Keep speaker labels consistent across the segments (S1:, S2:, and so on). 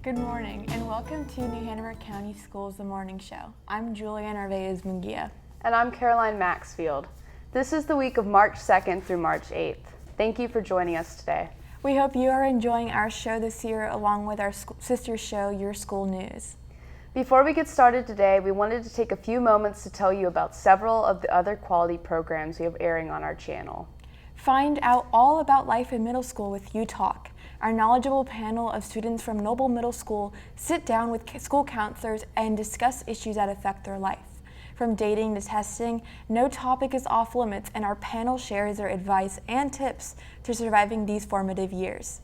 S1: Good morning and welcome to New Hanover County Schools The Morning Show. I'm Julia Narvaez Munguia.
S2: And I'm Caroline Maxfield. This is the week of March 2nd through March 8th. Thank you for joining us today.
S1: We hope you are enjoying our show this year along with our sister show, Your School News.
S2: Before we get started today, we wanted to take a few moments to tell you about several of the other quality programs we have airing on our channel.
S1: Find out all about life in middle school with You Talk. Our knowledgeable panel of students from Noble Middle School sit down with school counselors and discuss issues that affect their life. From dating to testing, no topic is off limits, and our panel shares their advice and tips to surviving these formative years.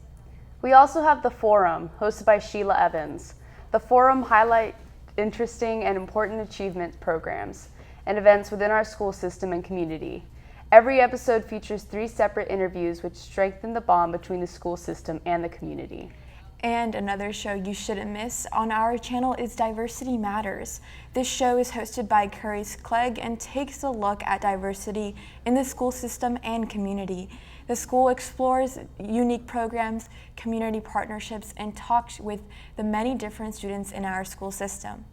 S2: We also have The Forum, hosted by Sheila Evans. The Forum highlights interesting and important achievement programs and events within our school system and community. Every episode features 3 separate interviews which strengthen the bond between the school system and the community.
S1: And another show you shouldn't miss on our channel is Diversity Matters. This show is hosted by Curtis Clegg and takes a look at diversity in the school system and community. The school explores unique programs, community partnerships, and talks with the many different students in our school system.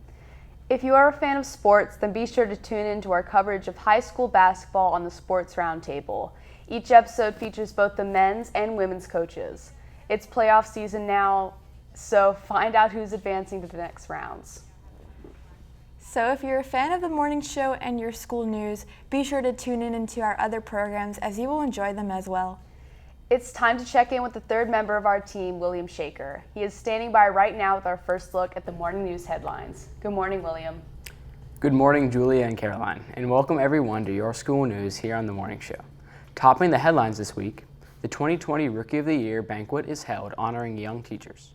S2: If you are a fan of sports, then be sure to tune into our coverage of high school basketball on the Sports Roundtable. Each episode features both the men's and women's coaches. It's playoff season now, so find out who's advancing to the next rounds.
S1: So if you're a fan of the morning show and Your School News, be sure to tune in into our other programs as you will enjoy them as well.
S2: It's time to check in with the third member of our team, William Shaker. He is standing by right now with our first look at the morning news headlines. Good morning, William.
S3: Good morning, Julia and Caroline, and welcome everyone to Your School News here on The Morning Show. Topping the headlines this week, the 2020 Rookie of the Year banquet is held honoring young teachers.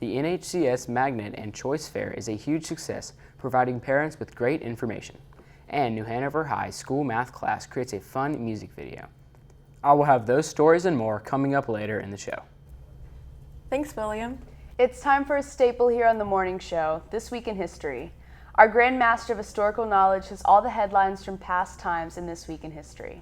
S3: The NHCS Magnet and Choice Fair is a huge success, providing parents with great information. And New Hanover High School Math class creates a fun music video. I will have those stories and more coming up later in the show.
S1: Thanks, William.
S2: It's time for a staple here on The Morning Show, This Week in History. Our Grand Master of Historical Knowledge has all the headlines from past times in This Week in History.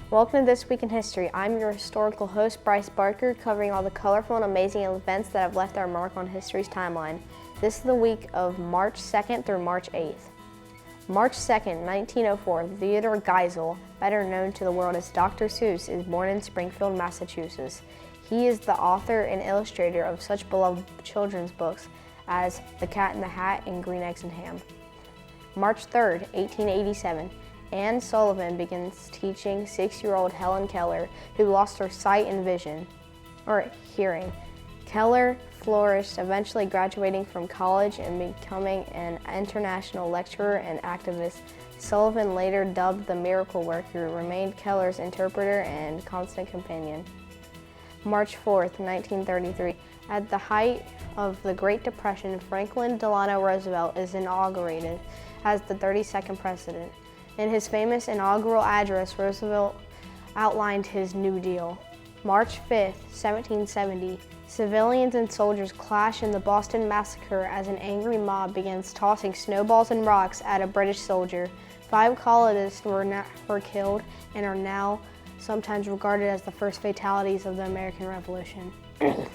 S4: Welcome to This Week in History. I'm your historical host, Bryce Barker, covering all the colorful and amazing events that have left their mark on history's timeline. This is the week of March 2nd through March 8th. March 2nd, 1904, Theodore Geisel, better known to the world as Dr. Seuss, is born in Springfield, Massachusetts. He is the author and illustrator of such beloved children's books as The Cat in the Hat and Green Eggs and Ham. March 3rd, 1887, Anne Sullivan begins teaching 6-year-old Helen Keller, who lost her sight and hearing. Keller flourished, eventually graduating from college and becoming an international lecturer and activist. Sullivan, later dubbed the Miracle Worker, remained Keller's interpreter and constant companion. March 4th, 1933, at the height of the Great Depression, Franklin Delano Roosevelt is inaugurated as the 32nd president. In his famous inaugural address, Roosevelt outlined his New Deal. March 5, 1770, civilians and soldiers clash in the Boston Massacre as an angry mob begins tossing snowballs and rocks at a British soldier. 5 colonists were killed and are now sometimes regarded as the first fatalities of the American Revolution.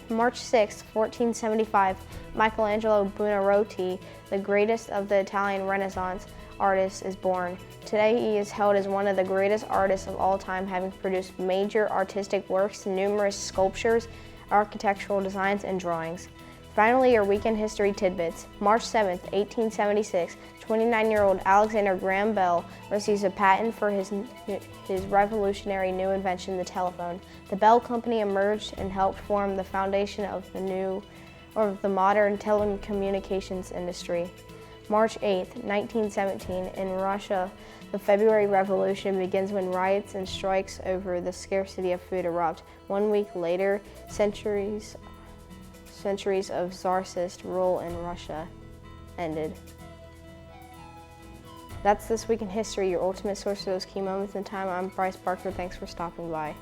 S4: March 6, 1475, Michelangelo Buonarroti, the greatest of the Italian Renaissance artists, is born. Today he is held as one of the greatest artists of all time, having produced major artistic works, numerous sculptures, architectural designs, and drawings. Finally, your weekend history tidbits. March 7, 1876, 29-year-old Alexander Graham Bell receives a patent for his revolutionary new invention, the telephone. The Bell Company emerged and helped form the foundation of the modern telecommunications industry. March 8, 1917, in Russia, the February Revolution begins when riots and strikes over the scarcity of food erupt. 1 week later, centuries of Tsarist rule in Russia ended. That's This Week in History, your ultimate source of those key moments in time. I'm Bryce Barker. Thanks for stopping by.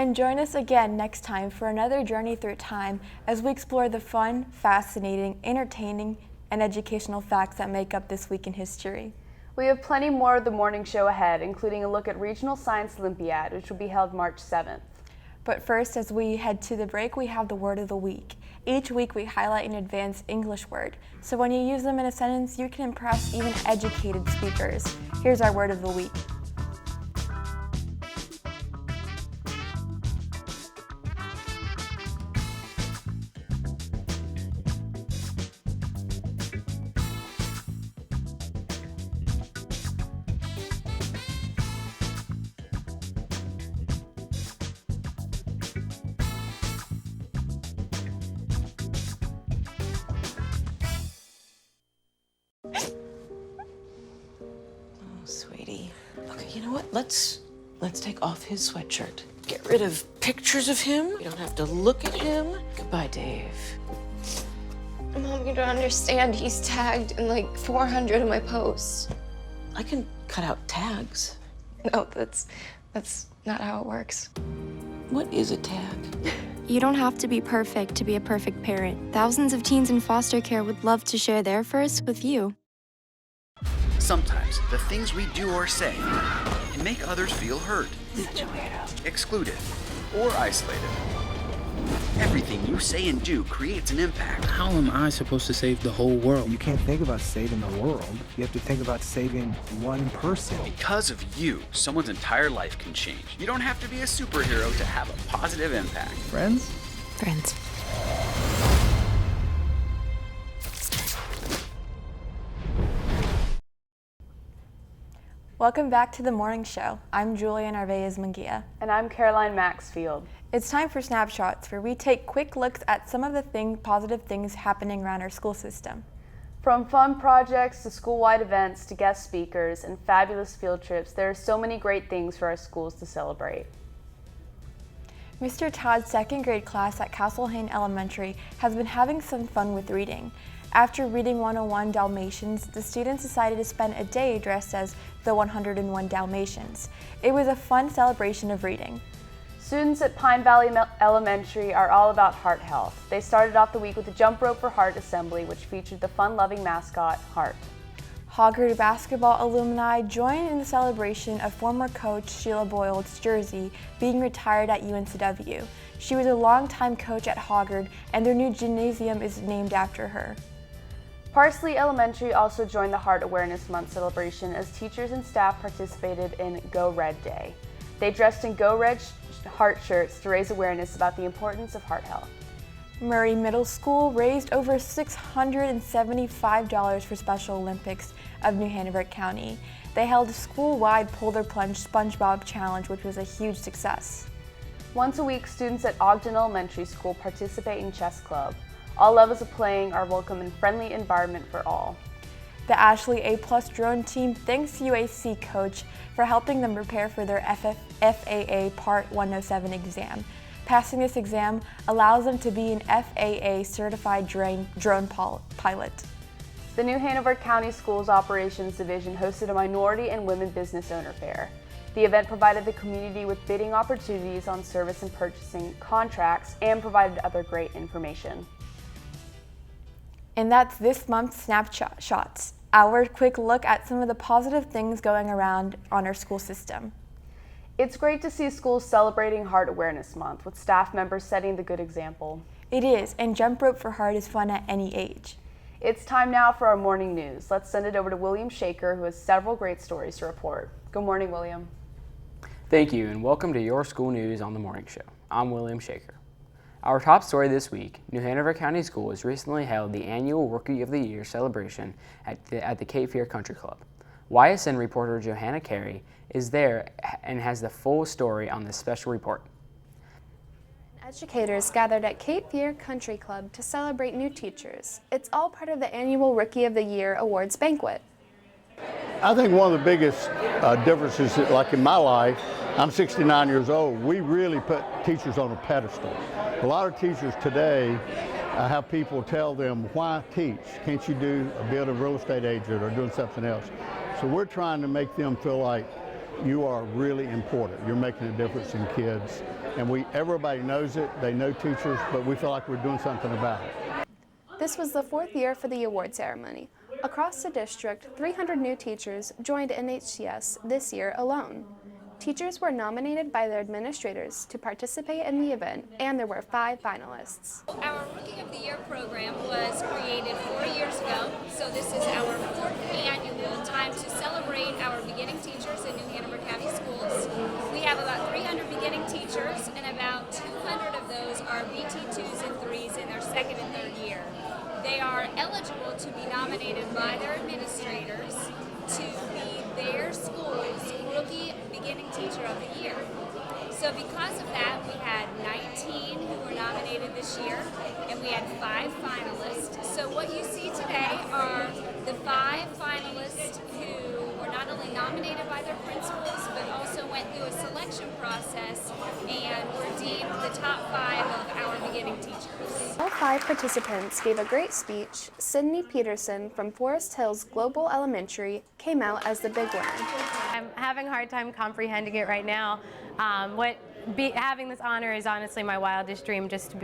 S1: And join us again next time for another journey through time as we explore the fun, fascinating, entertaining, and educational facts that make up this week in history.
S2: We have plenty more of the morning show ahead, including a look at Regional Science Olympiad, which will be held March 7th.
S1: But first, as we head to the break, we have the word of the week. Each week we highlight an advanced English word, so when you use them in a sentence, you can impress even educated speakers. Here's our word of the week.
S5: Sweetie. Okay, you know what? Let's take off his sweatshirt. Get rid of pictures of him. You don't have to look at him. Goodbye, Dave.
S6: Mom, you don't understand. He's tagged in like 400 of my posts.
S5: I can cut out tags.
S6: No, that's not how it works.
S5: What is a tag?
S7: You don't have to be perfect to be a perfect parent. Thousands of teens in foster care would love to share their firsts with you.
S8: Sometimes the things we do or say can make others feel hurt,
S5: Such a weirdo.
S8: excluded, or isolated. Everything you say and do creates an impact.
S9: How am I supposed to save the whole world?
S10: You can't think about saving the world. You have to think about saving one person.
S8: Because of you, someone's entire life can change. You don't have to be a superhero to have a positive impact.
S10: Friends?
S7: Friends.
S1: Welcome back to the morning show. I'm Julia Narvaez-Munguia.
S2: And I'm Caroline Maxfield.
S1: It's time for Snapshots, where we take quick looks at some of the positive things happening around our school system.
S2: From fun projects to school-wide events to guest speakers and fabulous field trips, there are so many great things for our schools to celebrate.
S1: Mr. Todd's second grade class at Castlehane Elementary has been having some fun with reading. After reading 101 Dalmatians, the students decided to spend a day dressed as the 101 Dalmatians. It was a fun celebration of reading.
S2: Students at Pine Valley Elementary are all about heart health. They started off the week with a jump rope for heart assembly, which featured the fun-loving mascot, Heart.
S1: Hoggard basketball alumni joined in the celebration of former coach Sheila Boyle's jersey being retired at UNCW. She was a longtime coach at Hoggard, and their new gymnasium is named after her.
S2: Parsley Elementary also joined the Heart Awareness Month celebration as teachers and staff participated in Go Red Day. They dressed in Go Red heart shirts to raise awareness about the importance of heart health.
S1: Murray Middle School raised over $675 for Special Olympics of New Hanover County. They held a school-wide Pull Their Plunge SpongeBob Challenge, which was a huge success.
S2: Once a week, students at Ogden Elementary School participate in chess club. All levels of playing are welcome and friendly environment for all.
S1: The Ashley A+ drone team thanks UAC coach for helping them prepare for their FAA Part 107 exam. Passing this exam allows them to be an FAA certified drone pilot.
S2: The New Hanover County Schools Operations Division hosted a Minority and Women Business Owner Fair. The event provided the community with bidding opportunities on service and purchasing contracts and provided other great information.
S1: And that's this month's Snapshots, our quick look at some of the positive things going around on our school system.
S2: It's great to see schools celebrating Heart Awareness Month with staff members setting the good example.
S1: It is, and jump rope for heart is fun at any age.
S2: It's time now for our morning news. Let's send it over to William Shaker, who has several great stories to report. Good morning, William.
S3: Thank you, and welcome to your school news on the morning show. I'm William Shaker. Our top story this week, New Hanover County Schools recently held the annual Rookie of the Year celebration at the Cape Fear Country Club. YSN reporter Johanna Carey is there and has the full story on this special report.
S11: Educators gathered at Cape Fear Country Club to celebrate new teachers. It's all part of the annual Rookie of the Year awards banquet.
S12: I think one of the biggest differences, like in my life, I'm 69 years old, we really put teachers on a pedestal. A lot of teachers today have people tell them, why teach? Can't you be a real estate agent or doing something else? So we're trying to make them feel like you are really important. You're making a difference in kids' and everybody knows it, they know teachers, but we feel like we're doing something about it.
S11: This was the 4th year for the award ceremony. Across the district, 300 new teachers joined NHCS this year alone. Teachers were nominated by their administrators to participate in the event, and there were 5 finalists.
S13: Our Rookie of the Year program was created 4 years ago, so this is our 4th annual time to celebrate our beginning teachers in New Hanover County Schools. We have about 300 beginning teachers, and about 200 of those are BT2s and 3s in their 2nd and 3rd year. They are eligible to be nominated by their administrators to be their school's Rookie Beginning Teacher of the Year. So because of that, we had 19 who were nominated this year, and we had 5 finalists. So what you see today are the 5 finalists who were not only nominated by their principals, but also went through a selection process and were deemed the top 5 of our beginning teachers.
S11: All 5 participants gave a great speech. Sydney Peterson from Forest Hills Global Elementary came out as the big winner.
S14: I'm having a hard time comprehending it right now. Having this honor is honestly my wildest dream, just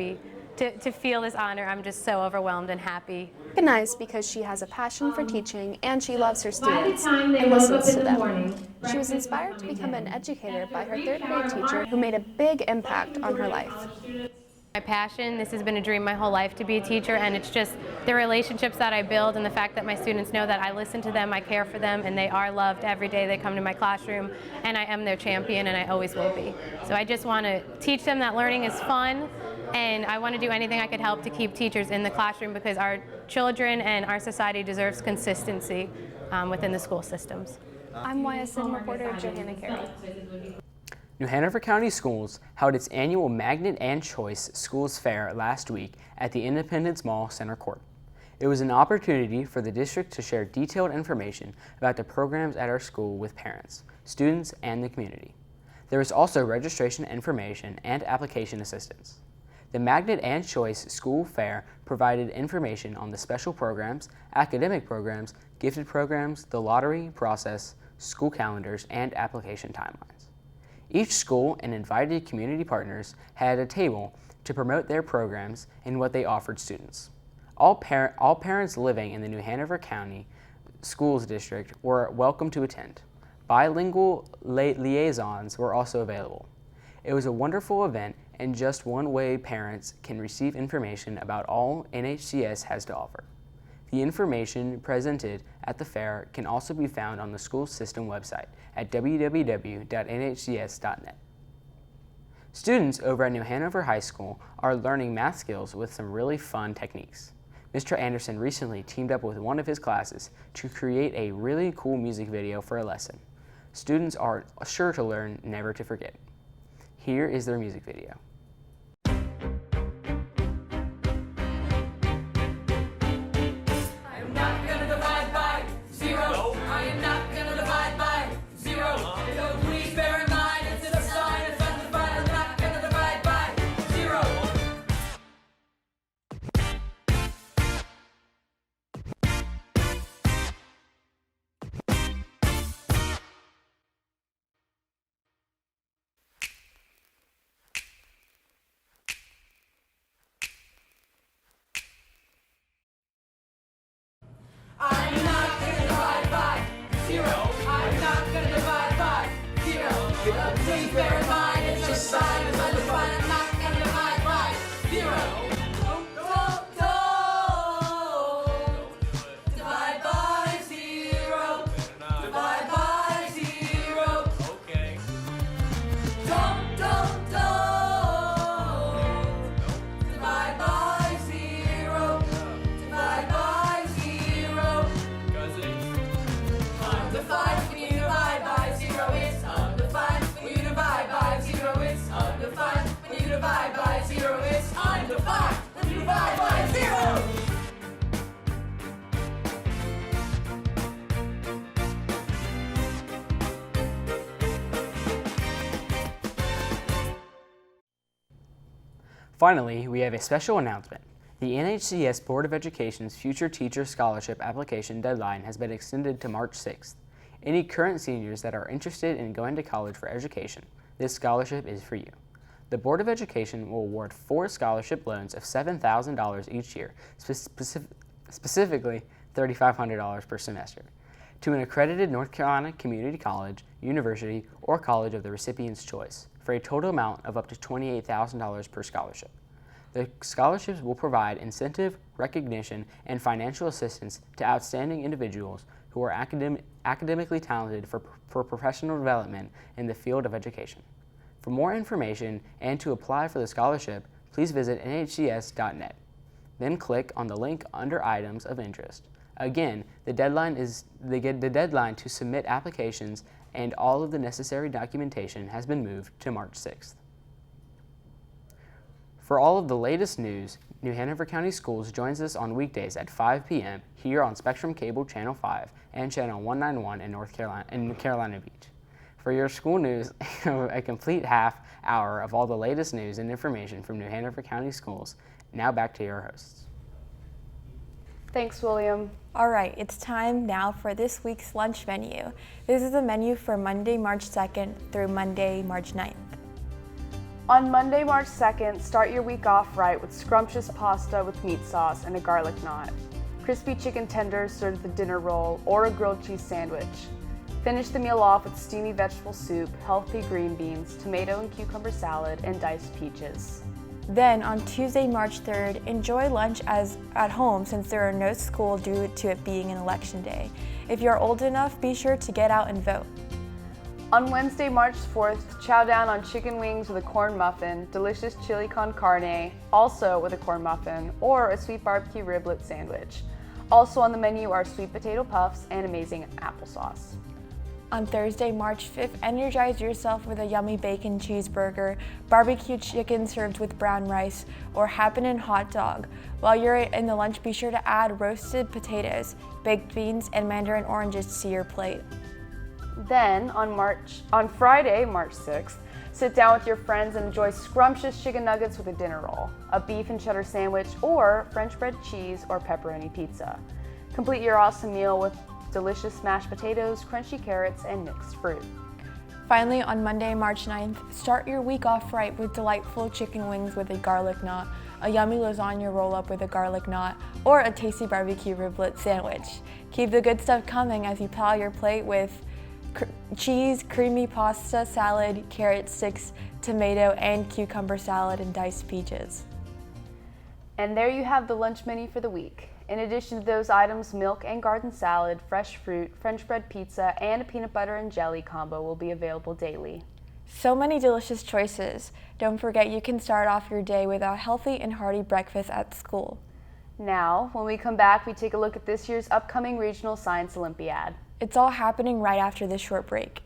S14: to feel this honor. I'm just so overwhelmed and happy.
S11: Recognized because she has a passion for teaching and she loves her students and listens to them. She was inspired to become an educator by her 3rd grade teacher who made a big impact on her life.
S14: My passion, this has been a dream my whole life to be a teacher, and it's just the relationships that I build and the fact that my students know that I listen to them, I care for them, and they are loved every day they come to my classroom, and I am their champion, and I always will be. So I just want to teach them that learning is fun, and I want to do anything I could help to keep teachers in the classroom because our children and our society deserves consistency within the school systems.
S11: I'm YSN reporter Johanna Carey.
S3: New Hanover County Schools held its annual Magnet and Choice Schools Fair last week at the Independence Mall Center Court. It was an opportunity for the district to share detailed information about the programs at our school with parents, students, and the community. There was also registration information and application assistance. The Magnet and Choice School Fair provided information on the special programs, academic programs, gifted programs, the lottery process, school calendars, and application timelines. Each school and invited community partners had a table to promote their programs and what they offered students. All parents living in the New Hanover County Schools District were welcome to attend. Bilingual liaisons were also available. It was a wonderful event and just one way parents can receive information about all NHCS has to offer. The information presented at the fair can also be found on the school system website at www.nhcs.net. Students over at New Hanover High School are learning math skills with some really fun techniques. Mr. Anderson recently teamed up with one of his classes to create a really cool music video for a lesson. Students are sure to learn never to forget. Here is their music video.
S15: I'm not gonna divide by 0. I'm not gonna divide by 0. Please bear in mind it's just a sign is undefined. I'm not gonna divide by 0. Don't divide by 0. Divide by 0. Okay. Don't divide by 0. Divide by 0. Undefined when you divide by 0, it's undefined when you divide by 0, it's undefined when you divide by 0, it's undefined when you divide by 0.
S3: Finally, we have a special announcement. The NHCS Board of Education's Future Teacher Scholarship application deadline has been extended to March 6th. Any current seniors that are interested in going to college for education, this scholarship is for you. The Board of Education will award 4 scholarship loans of $7,000 each year, specifically $3,500 per semester, to an accredited North Carolina community college, university, or college of the recipient's choice, for a total amount of up to $28,000 per scholarship. The scholarships will provide incentive, recognition, and financial assistance to outstanding individuals who are academically talented for professional development in the field of education. For more information and to apply for the scholarship, please visit nhcs.net. Then click on the link under Items of Interest. Again, the deadline to submit applications and all of the necessary documentation has been moved to March 6th. For all of the latest news, New Hanover County Schools joins us on weekdays at 5 p.m. here on Spectrum Cable Channel 5 and Channel 191 in Carolina Beach. For your school news, a complete half hour of all the latest news and information from New Hanover County Schools. Now back to your hosts.
S2: Thanks, William.
S1: All right, it's time now for this week's lunch menu. This is the menu for Monday, March 2nd through Monday, March 9th.
S2: On Monday, March 2nd, start your week off right with scrumptious pasta with meat sauce and a garlic knot, crispy chicken tenders served with a dinner roll, or a grilled cheese sandwich. Finish the meal off with steamy vegetable soup, healthy green beans, tomato and cucumber salad, and diced peaches.
S1: Then on Tuesday, March 3rd, enjoy lunch at home since there are no school due to it being an election day. If you're old enough, be sure to get out and vote.
S2: On Wednesday, March 4th, chow down on chicken wings with a corn muffin, delicious chili con carne, also with a corn muffin, or a sweet barbecue riblet sandwich. Also on the menu are sweet potato puffs and amazing applesauce.
S1: On Thursday, March 5th, energize yourself with a yummy bacon cheeseburger, barbecue chicken served with brown rice, or happening hot dog. While you're in the lunch, be sure to add roasted potatoes, baked beans, and mandarin oranges to your plate.
S2: Then, on Friday, March 6th, sit down with your friends and enjoy scrumptious chicken nuggets with a dinner roll, a beef and cheddar sandwich, or French bread cheese or pepperoni pizza. Complete your awesome meal with delicious mashed potatoes, crunchy carrots, and mixed fruit.
S1: Finally, on Monday, March 9th, start your week off right with delightful chicken wings with a garlic knot, a yummy lasagna roll-up with a garlic knot, or a tasty barbecue riblet sandwich. Keep the good stuff coming as you pile your plate with cheese, creamy pasta, salad, carrot sticks, tomato, and cucumber salad, and diced peaches.
S2: And there you have the lunch menu for the week. In addition to those items, milk and garden salad, fresh fruit, French bread pizza, and a peanut butter and jelly combo will be available daily.
S1: So many delicious choices. Don't forget you can start off your day with a healthy and hearty breakfast at school.
S2: Now, when we come back, we take a look at this year's upcoming Regional Science Olympiad.
S1: It's all happening right after this short break.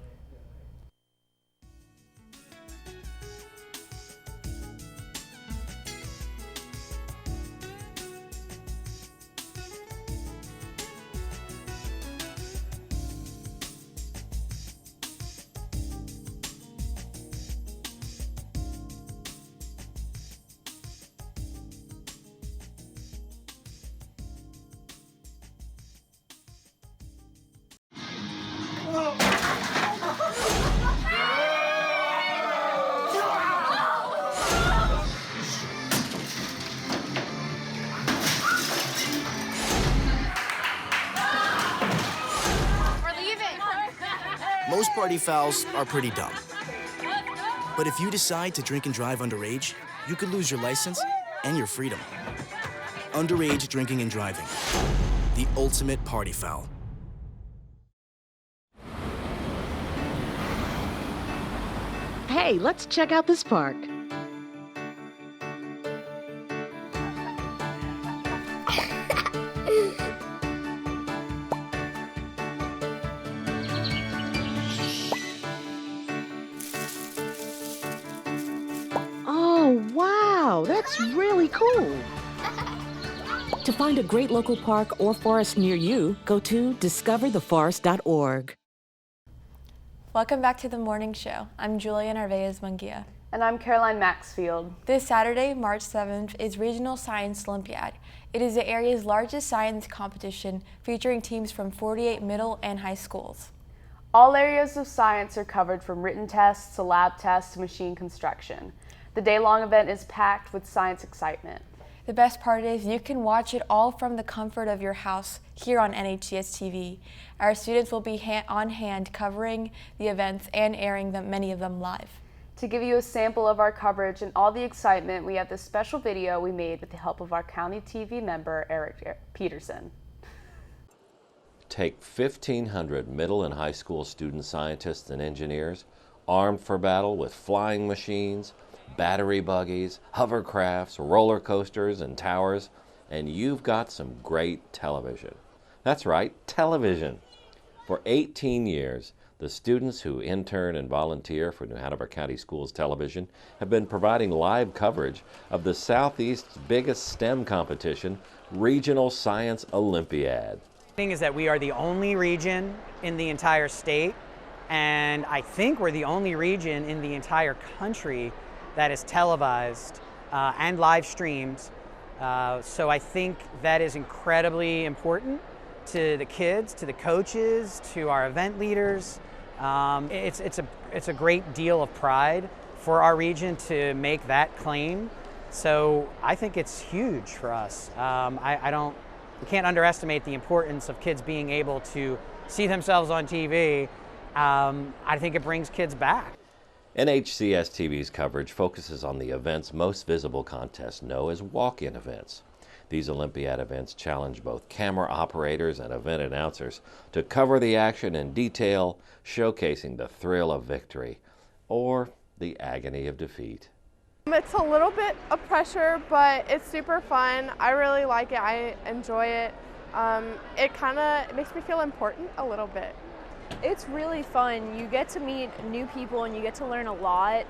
S16: Most party fouls are pretty dumb. But if you decide to drink and drive underage, you could lose your license and your freedom. Underage drinking and driving. The ultimate party foul.
S17: Hey, let's check out this park. Oh, wow, that's really cool. To find a great local park or forest near you, go to discovertheforest.org.
S1: Welcome back to the morning show. I'm Julia Narvaez-Munguia.
S2: And I'm Caroline Maxfield.
S1: This Saturday, March 7th, is Regional Science Olympiad. It is the area's largest science competition featuring teams from 48 middle and high schools.
S2: All areas of science are covered from written tests to lab tests to machine construction. The day-long event is packed with science excitement.
S1: The best part is you can watch it all from the comfort of your house here on NHCS TV. Our students will be on hand covering the events and airing many of them live.
S2: To give you a sample of our coverage and all the excitement, we have this special video we made with the help of our County TV member, Eric Peterson.
S18: Take 1,500 middle and high school student scientists and engineers, armed for battle with flying machines, battery buggies, hovercrafts, roller coasters, and towers, and you've got some great television. That's right, television. For 18 years, the students who intern and volunteer for New Hanover County Schools Television have been providing live coverage of the Southeast's biggest STEM competition, Regional Science Olympiad.
S19: The thing is that we are the only region in the entire state, and I think we're the only region in the entire country that is televised and live streamed. So I think that is incredibly important to the kids, to the coaches, to our event leaders. It's a great deal of pride for our region to make that claim. So I think it's huge for us. We can't underestimate the importance of kids being able to see themselves on TV. I think it brings kids back.
S18: NHCS TV's coverage focuses on the event's most visible contests known as walk-in events. These Olympiad events challenge both camera operators and event announcers to cover the action in detail, showcasing the thrill of victory or the agony of defeat.
S20: It's a little bit of pressure, but it's super fun. I really like it. I enjoy it. It makes me feel important a little bit.
S21: It's really fun. You get to meet new people and you get to learn a lot,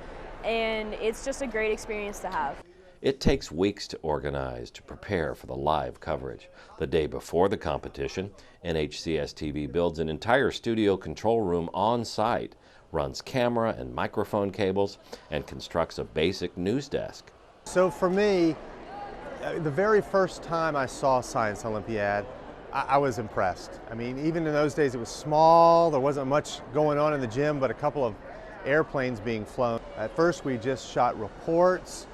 S21: and it's just a great experience to have.
S18: It takes weeks to organize, to prepare for the live coverage. The day before the competition, NHCS TV builds an entire studio control room on site, runs camera and microphone cables, and constructs a basic news desk.
S22: So for me, the very first time I saw Science Olympiad, I was impressed. I mean, even in those days it was small, there wasn't much going on in the gym, but a couple of airplanes being flown. At first we just shot reports,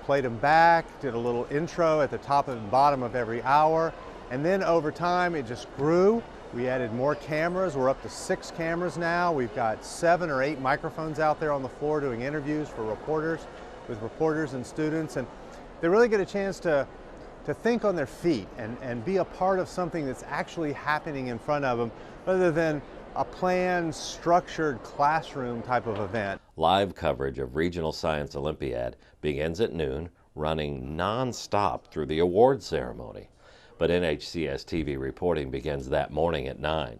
S22: played them back, did a little intro at the top and bottom of every hour, and then over time it just grew. We added more cameras. We're up to 6 cameras now. We've got 7 or 8 microphones out there on the floor doing interviews for reporters, with reporters and students, and they really get a chance to think on their feet and be a part of something that's actually happening in front of them, rather than a planned, structured classroom type of event.
S18: Live coverage of Regional Science Olympiad begins at noon, running non-stop through the awards ceremony. But NHCS TV reporting begins that morning at 9.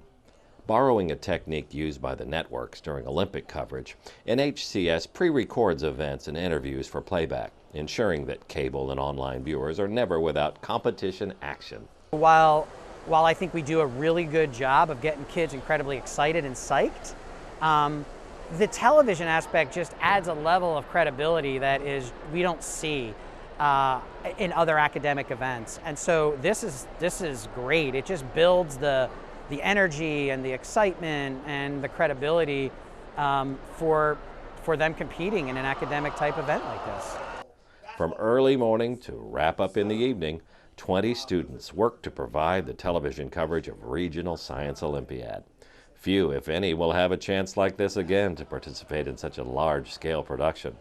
S18: Borrowing a technique used by the networks during Olympic coverage, NHCS pre-records events and interviews for playback, ensuring that cable and online viewers are never without competition action.
S19: While I think we do a really good job of getting kids incredibly excited and psyched, the television aspect just adds a level of credibility that we don't see in other academic events. And so this is great. It just builds the energy and the excitement and the credibility for them competing in an academic type event like this.
S18: From early morning to wrap up in the evening, 20 students work to provide the television coverage of Regional Science Olympiad. Few, if any, will have a chance like this again to participate in such a large-scale production,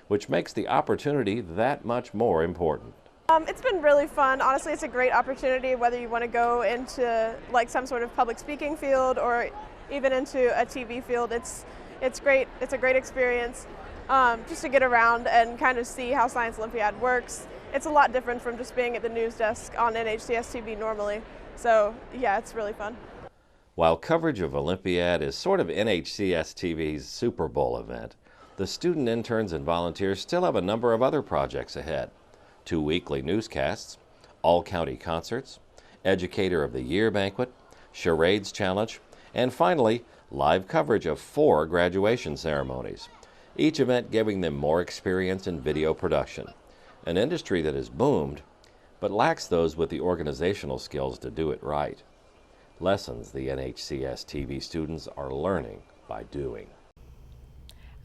S18: which makes the opportunity that much more important.
S20: It's been really fun. Honestly, it's a great opportunity, whether you want to go into like some sort of public speaking field or even into a TV field. It's great. It's a great experience just to get around and kind of see how Science Olympiad works. It's a lot different from just being at the news desk on NHCS TV normally. So yeah, it's really fun.
S18: While coverage of Olympiad is sort of NHCS TV's Super Bowl event, the student interns and volunteers still have a number of other projects ahead. 2 weekly newscasts, all-county concerts, Educator of the Year banquet, charades challenge, and finally, live coverage of 4 graduation ceremonies, each event giving them more experience in video production, an industry that has boomed, but lacks those with the organizational skills to do it right. Lessons the NHCS TV students are learning by doing.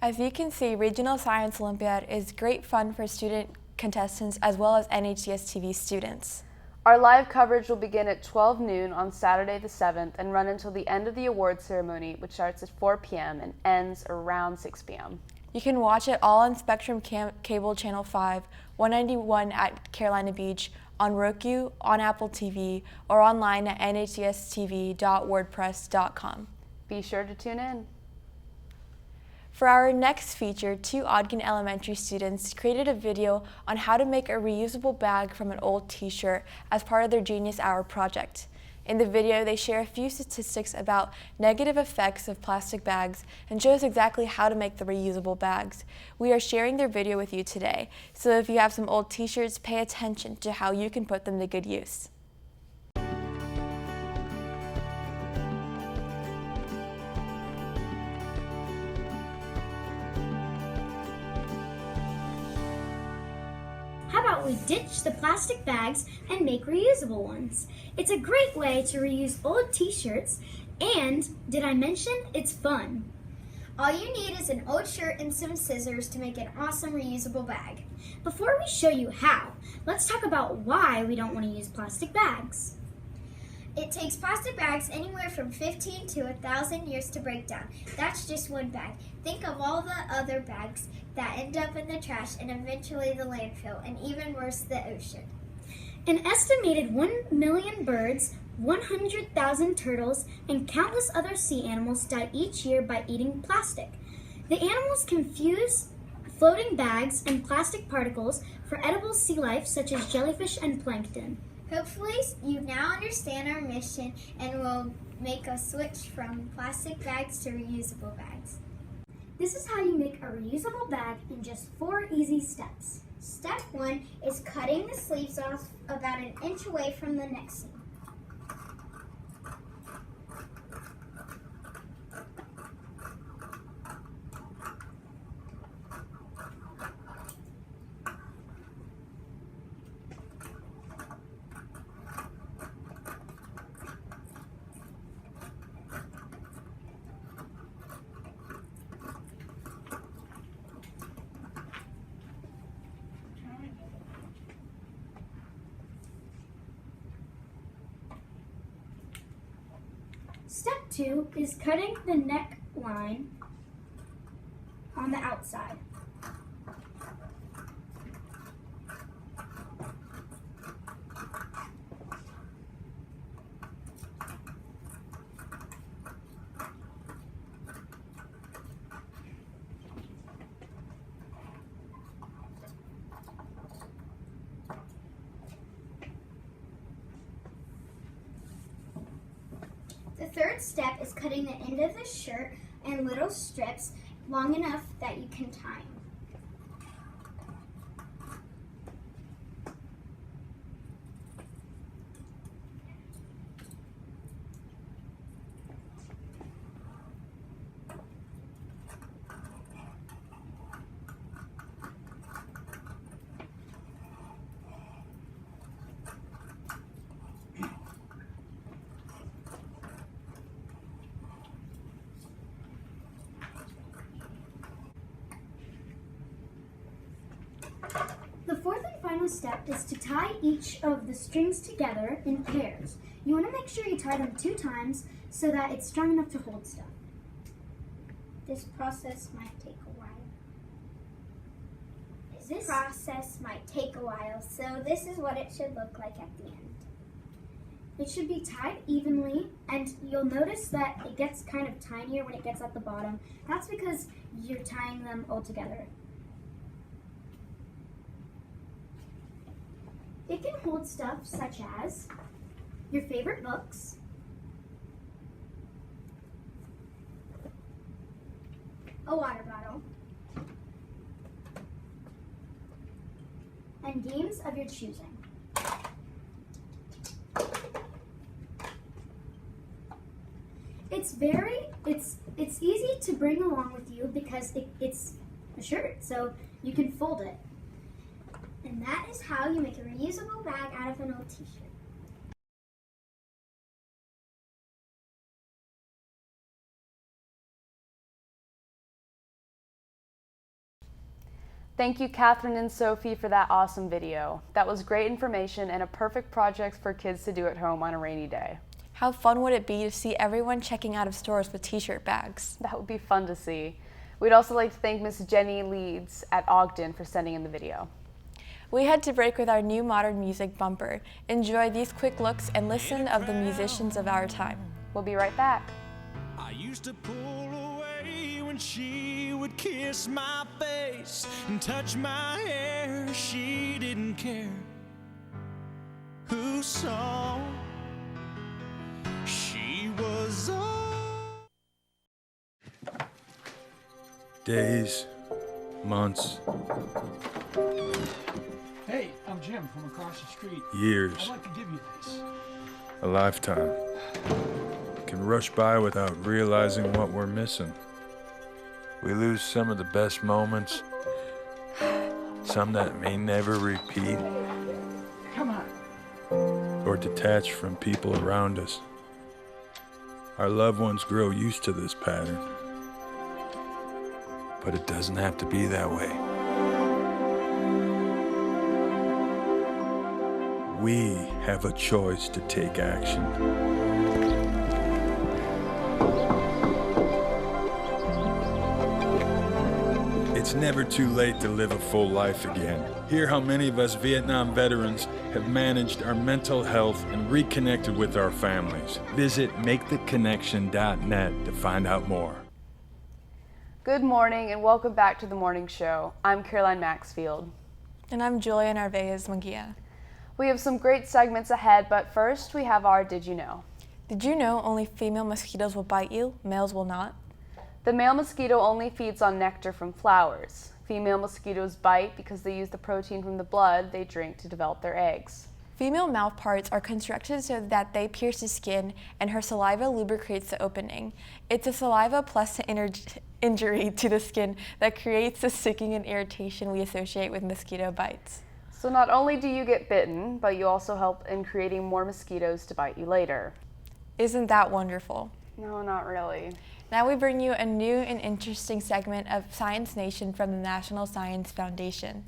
S1: As you can see, Regional Science Olympiad is great fun for student contestants as well as NHCS TV students.
S2: Our live coverage will begin at 12 noon on Saturday the 7th and run until the end of the award ceremony, which starts at 4 p.m. and ends around 6 p.m.
S1: You can watch it all on Spectrum Cable Channel 5, 191 at Carolina Beach, on Roku, on Apple TV, or online at nhcstv.wordpress.com.
S2: Be sure to tune in.
S1: For our next feature, 2 Ogden Elementary students created a video on how to make a reusable bag from an old t-shirt as part of their Genius Hour project. In the video, they share a few statistics about negative effects of plastic bags and shows exactly how to make the reusable bags. We are sharing their video with you today, so if you have some old t-shirts, pay attention to how you can put them to good use.
S4: How about we ditch the plastic bags and make reusable ones? It's a great way to reuse old t-shirts, and did I mention it's fun?
S6: All you need is an old shirt and some scissors to make an awesome reusable bag.
S4: Before we show you how, let's talk about why we don't want to use plastic bags.
S6: It takes plastic bags anywhere from 15 to 1,000 years to break down. That's just one bag. Think of all the other bags that end up in the trash and eventually the landfill, and even worse, the ocean.
S4: An estimated 1 million birds, 100,000 turtles, and countless other sea animals die each year by eating plastic. The animals confuse floating bags and plastic particles for edible sea life such as jellyfish and plankton.
S6: Hopefully, you now understand our mission and will make a switch from plastic bags to reusable bags.
S4: This is how you make a reusable bag in just 4 easy steps.
S6: Step 1 is cutting the sleeves off about an inch away from the neck seam.
S4: Step 2 is cutting the neckline on the outside.
S6: The third step is cutting the end of the shirt in little strips long enough that you can tie them.
S4: The fourth and final step is to tie each of the strings together in pairs. You want to make sure you tie them 2 times so that it's strong enough to hold stuff.
S6: This process might take a while. So this is what it should look like at the end.
S4: It should be tied evenly, and you'll notice that it gets kind of tinier when it gets at the bottom. That's because you're tying them all together. It can hold stuff such as your favorite books,
S6: A water bottle,
S4: and games of your choosing. It's easy to bring along with you because it's a shirt, so you can fold it.
S6: and that is how you make a reusable bag out of an old t-shirt.
S2: Thank you, Catherine and Sophie, for that awesome video. That was great information and a perfect project for kids to do at home on a rainy day.
S1: How fun would it be to see everyone checking out of stores with t-shirt bags?
S2: That would be fun to see. We'd also like to thank Miss Jenny Leeds at Ogden for sending in the video.
S1: We head to break with our new modern music bumper. Enjoy these quick looks and listen of the musicians of our time.
S2: We'll be right back.
S5: I used to pull away when she would kiss my face and touch my hair. She didn't care who saw. She was all.
S9: Days, months,
S23: Hey, I'm Jim from across the street.
S9: years,
S23: I'd like to give you this.
S9: a lifetime can rush by without realizing what we're missing. We lose some of the best moments, some that may never repeat,
S23: Come on.
S9: or detach from people around us. Our loved ones grow used to this pattern, but it doesn't have to be that way. We have a choice to take action. It's never too late to live a full life again. Hear how many of us Vietnam veterans have managed our mental health and reconnected with our families. Visit maketheconnection.net to find out more.
S2: Good morning and welcome back to the morning show. I'm Caroline Maxfield.
S1: And I'm Julia Narvaez Munguia.
S2: We have some great segments ahead, but first we have our Did You Know?
S1: Did you know only female mosquitoes will bite you, males will not?
S2: The male mosquito only feeds on nectar from flowers. Female mosquitoes bite because they use the protein from the blood they drink to develop their eggs.
S1: Female mouth parts are constructed so that they pierce the skin and her saliva lubricates the opening. It's the saliva plus the injury to the skin that creates the sticking and irritation we associate with mosquito bites.
S2: So not only do you get bitten, but you also help in creating more mosquitoes to bite you later.
S1: Isn't that wonderful?
S2: No, not really.
S1: Now we bring you a new and interesting segment of Science Nation from the National Science Foundation.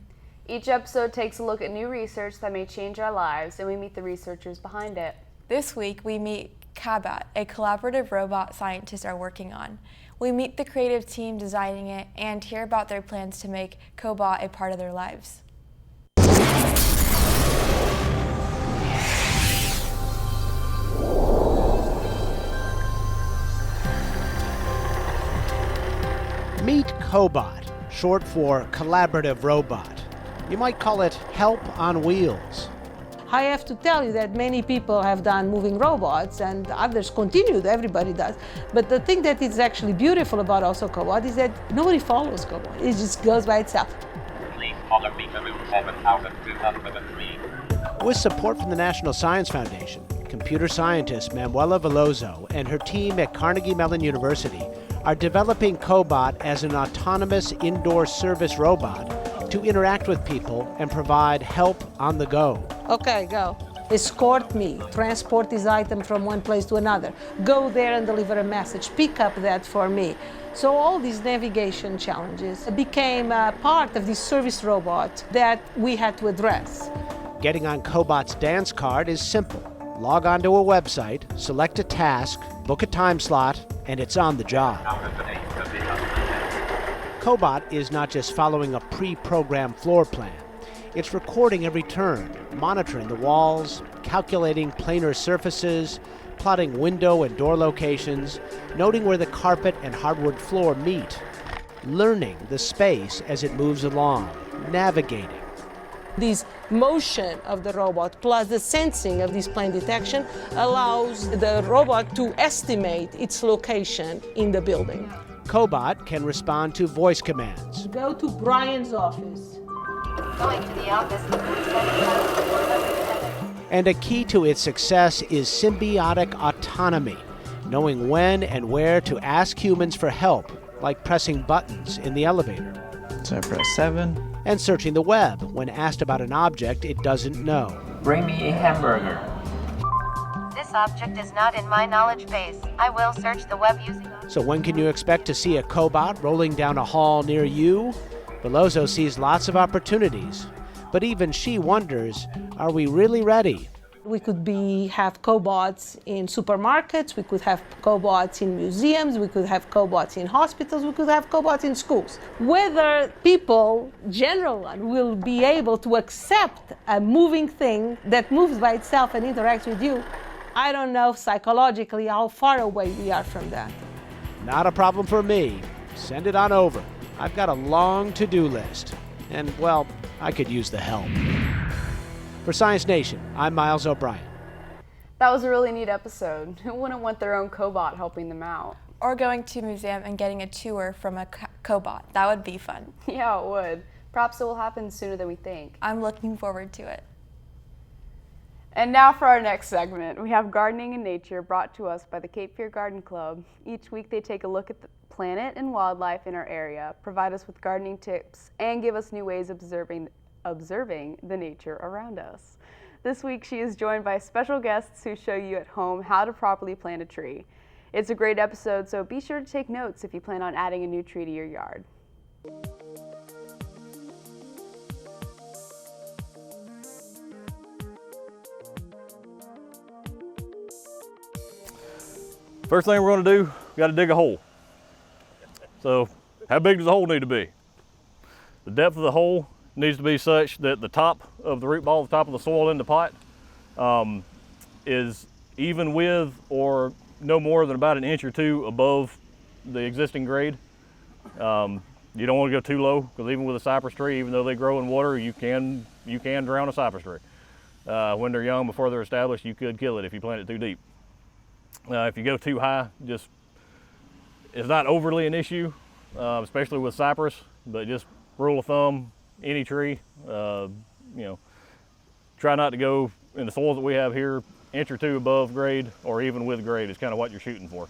S2: Each episode takes a look at new research that may change our lives, and we meet the researchers behind it.
S1: This week we meet Cobot, a collaborative robot scientists are working on. We meet the creative team designing it and hear about their plans to make Cobot a part of their lives.
S24: Meet Cobot, short for Collaborative Robot. You might call it Help on Wheels.
S25: I have to tell you that many people have done moving robots and others continue, everybody does. But the thing that is actually beautiful about also Cobot is that nobody follows Cobot. It just goes by itself.
S26: Please follow me to room 7203.
S24: With support from the National Science Foundation, computer scientist Manuela Veloso and her team at Carnegie Mellon University are developing Cobot as an autonomous indoor service robot to interact with people and provide help on the go.
S25: Okay, go. Escort me, transport this item from one place to another. Go there and deliver a message, pick up that for me. So all these navigation challenges became a part of this service robot that we had to address.
S24: Getting on Cobot's dance card is simple. Log on to a website, select a task, book a time slot, and it's on the job. Cobot is not just following a pre-programmed floor plan. It's recording every turn, monitoring the walls, calculating planar surfaces, plotting window and door locations, noting where the carpet and hardwood floor meet, learning the space as it moves along, navigating.
S25: This motion of the robot plus the sensing of this plane detection allows the robot to estimate its location in the building.
S24: Cobot can respond to voice commands.
S25: Go to Brian's office.
S27: Going to the office.
S24: And a key to its success is symbiotic autonomy, knowing when and where to ask humans for help, like pressing buttons in the elevator.
S28: So I press 7.
S24: And searching the web when asked about an object it doesn't know.
S28: Bring me a hamburger.
S27: This object is not in my knowledge base. I will search the web using...
S24: So when can you expect to see a Cobot rolling down a hall near you? Veloso sees lots of opportunities, but even she wonders, are we really ready?
S25: We could have cobots in supermarkets, we could have cobots in museums, we could have cobots in hospitals, we could have cobots in schools. Whether people, general one, will be able to accept a moving thing that moves by itself and interacts with you, I don't know psychologically how far away we are from that.
S24: Not a problem for me. Send it on over. I've got a long to-do list. And, well, I could use the help. For Science Nation, I'm Miles O'Brien.
S2: That was a really neat episode. Who wouldn't want their own cobot helping them out?
S1: Or going to a museum and getting a tour from a cobot. That would be fun.
S2: Yeah, it would. Perhaps it will happen sooner than we think.
S1: I'm looking forward to it.
S2: And now for our next segment. We have Gardening in Nature brought to us by the Cape Fear Garden Club. Each week they take a look at the planet and wildlife in our area, provide us with gardening tips, and give us new ways of observing the nature around us. This week she is joined by special guests who show you at home how to properly plant a tree. It's a great episode, so be sure to take notes if you plan on adding a new tree to your yard.
S7: First thing we're going to do, we got to dig a hole. So how big does the hole need to be? The depth of the hole needs to be such that the top of the root ball, the top of the soil in the pot, is even with or no more than about an inch or two above the existing grade. You don't want to go too low, because even with a cypress tree, even though they grow in water, you can drown a cypress tree. When they're young, before they're established, you could kill it if you plant it too deep. If you go too high, it's not overly an issue, especially with cypress, but just rule of thumb, any tree, try not to go in the soils that we have here, inch or two above grade or even with grade is kind of what you're shooting for.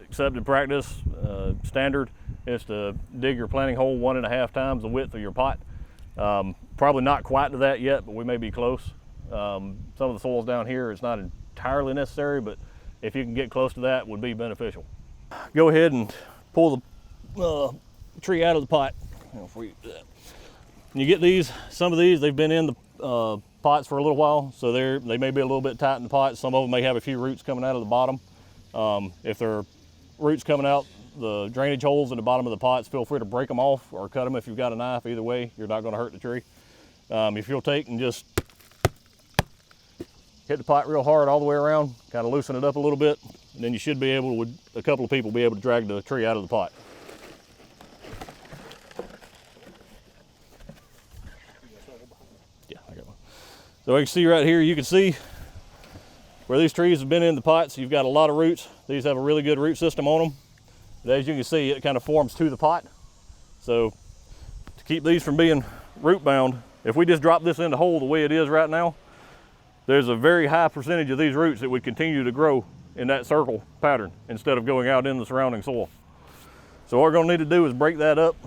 S7: Accepted practice, standard, is to dig your planting hole 1.5 times the width of your pot. Probably not quite to that yet, but we may be close. Some of the soils down here, it's not entirely necessary, but if you can get close to that, would be beneficial. Go ahead and pull the tree out of the pot. When you get these, some of these, they've been in the pots for a little while, so they may be a little bit tight in the pot. Some of them may have a few roots coming out of the bottom. If there are roots coming out the drainage holes in the bottom of the pots, feel free to break them off or cut them if you've got a knife. Either way, you're not going to hurt the tree. If you'll take and just hit the pot real hard all the way around, kind of loosen it up a little bit, and then you should be able to, a couple of people be able to drag the tree out of the pot. Yeah, I got one. So you can see right here, you can see where these trees have been in the pots. You've got a lot of roots. These have a really good root system on them. But as you can see, it kind of forms to the pot. So to keep these from being root bound, if we just drop this in the hole the way it is right now, there's a very high percentage of these roots that would continue to grow in that circle pattern instead of going out in the surrounding soil. So what we're going to need to do is break that up,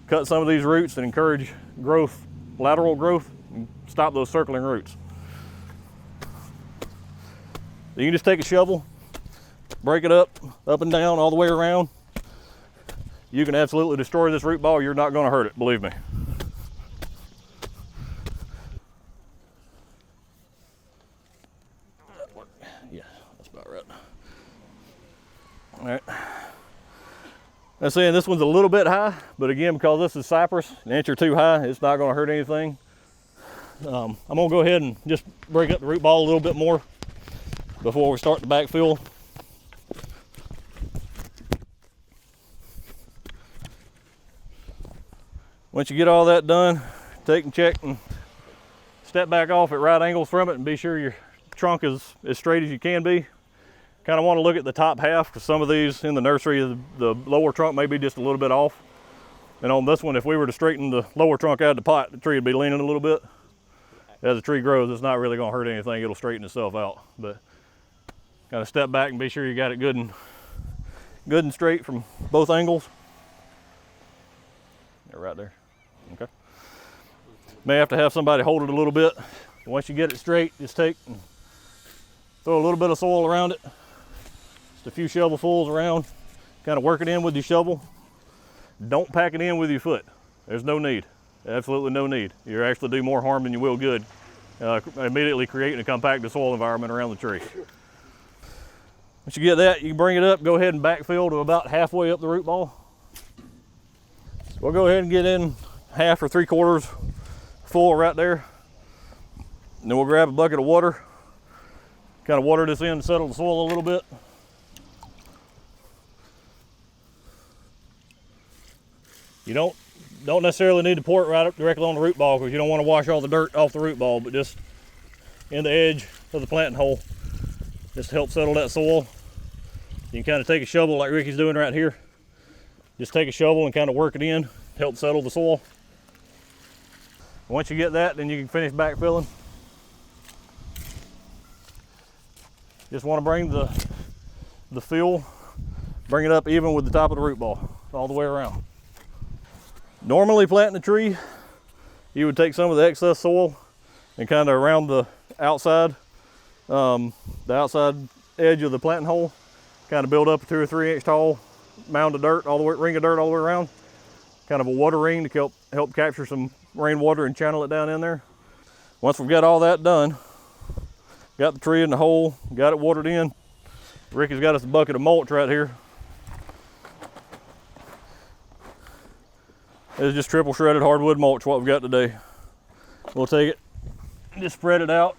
S7: cut some of these roots and encourage growth, lateral growth, and stop those circling roots. So you can just take a shovel, break it up and down, all the way around. You can absolutely destroy this root ball. You're not going to hurt it, believe me. Yeah, that's about right. All right. I'm saying this one's a little bit high, but again, because this is cypress, an inch or two high, it's not going to hurt anything. I'm going to go ahead and just break up the root ball a little bit more before we start the backfill. Once you get all that done, take and check and step back off at right angles from it and be sure your trunk is as straight as you can be. Kind of want to look at the top half, because some of these in the nursery, the lower trunk may be just a little bit off. And on this one, if we were to straighten the lower trunk out of the pot, the tree would be leaning a little bit. As the tree grows, it's not really going to hurt anything. It'll straighten itself out. But kind of step back and be sure you got it good and straight from both angles. Yeah, right there. Okay. May have to have somebody hold it a little bit. Once you get it straight, just take and throw a little bit of soil around it. Just a few shovelfuls around. Kind of work it in with your shovel. Don't pack it in with your foot. There's no need, absolutely no need. You'll actually do more harm than you will good, immediately creating a compacted soil environment around the tree. Once you get that, you can bring it up, go ahead and backfill to about halfway up the root ball. So we'll go ahead and get in half or 3/4 full right there. And then we'll grab a bucket of water, kind of water this in to settle the soil a little bit. You don't necessarily need to pour it right up directly on the root ball because you don't want to wash all the dirt off the root ball, but just in the edge of the planting hole, just to help settle that soil. You can kind of take a shovel like Ricky's doing right here. Just take a shovel and kind of work it in to help settle the soil. Once you get that, then you can finish backfilling. Just want to bring the fill, bring it up even with the top of the root ball, all the way around. Normally planting a tree, you would take some of the excess soil and kind of around the outside edge of the planting hole, kind of build up a 2 or 3 inch tall mound of dirt, ring of dirt all the way around, kind of a water ring to help capture some rainwater and channel it down in there. Once we've got all that done, got the tree in the hole, got it watered in, Ricky's got us a bucket of mulch right here. It's just triple shredded hardwood mulch, what we've got today. We'll take it and just spread it out.